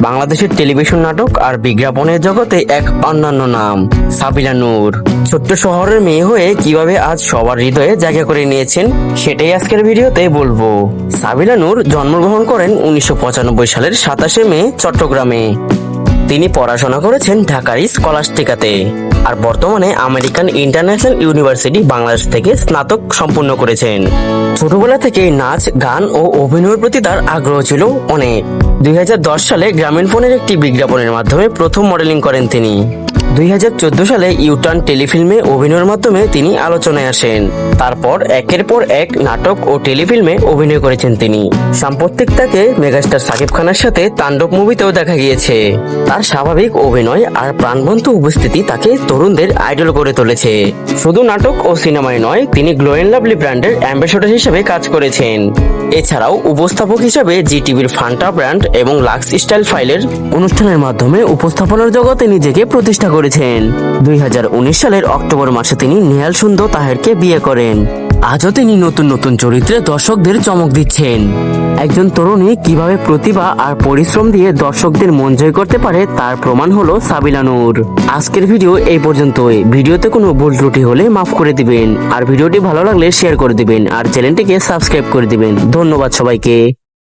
বাংলাদেশের টেলিভিশন নাটক আর বিজ্ঞাপনের জগতে এক অন্যান্য নাম সাবিলা নূর। ছোট্ট শহরের মেয়ে হয়ে কিভাবে আজ সবার হৃদয়ে জায়গা করে নিয়েছেন সেটাই আজকের ভিডিওতে বলবো। সাবিলা নূর জন্মগ্রহণ করেন 1995 সালের 27শে মে চট্টগ্রামে। তিনি পড়াশোনা করেছেন ঢাকার স্কলাস্টিকাতে আর বর্তমানে আমেরিকান ইন্টারন্যাশনাল ইউনিভার্সিটি বাংলাদেশ থেকে স্নাতক সম্পূর্ণ করেছেন। ছোটবেলা থেকে নাচ, গান ও অভিনয়ের প্রতি তার আগ্রহ ছিল অনেক। 2010 সালে গ্রামীণ ফোনের একটি বিজ্ঞাপনের মাধ্যমে প্রথম মডেলিং করেন তিনি। 2014 সালে ইউটার্ন টেলিফিল্মে অভিনয়ের মাধ্যমে তিনি আলোচনায় আসেন। তারপর একের পর এক নাটক ও টেলিফিল্মে অভিনয় করেছেন তিনি। সাম্প্রতিক তাকে মেগাস্টার সাকিব খানের সাথে তাণ্ডব মুভিতেও দেখা গিয়েছে। তার স্বাভাবিক অভিনয় আর প্রাণবন্ত উপস্থিতি তাকে তরুণদের আইডল করে তুলেছে। শুধু নাটক ও সিনেমায় নয়, তিনি গ্লো এন্ড লাভলি ব্র্যান্ডের অ্যাম্বাসেডর হিসেবে কাজ করেছেন। এছাড়াও উপস্থাপক হিসেবে জি টিভির ফান্টা ব্র্যান্ড এবং লাক্স স্টাইল ফাইলের অনুষ্ঠানের মাধ্যমে উপস্থাপনার জগতে নিজেকে প্রতিষ্ঠা করেছেন। 2019 সালের অক্টোবর মাসে তিনি নেহাল সুন্দর তাহেরকে বিয়ে করেন। আজও তিনি নতুন নতুন চরিত্রে দর্শকদের চমক দিচ্ছেন। একজন তরুণী কিভাবে প্রতিভা আর পরিশ্রম দিয়ে দর্শকদের মন জয় করতে পারে তার প্রমাণ হলো সাবিলা নূর। আজকের ভিডিও এই পর্যন্তই। ভিডিওতে কোনো ভুল ত্রুটি হলে মাফ করে দিবেন আর ভিডিওটি ভালো লাগলে শেয়ার করে দিবেন আর চ্যানেলটিকে সাবস্ক্রাইব করে দিবেন। ধন্যবাদ সবাইকে।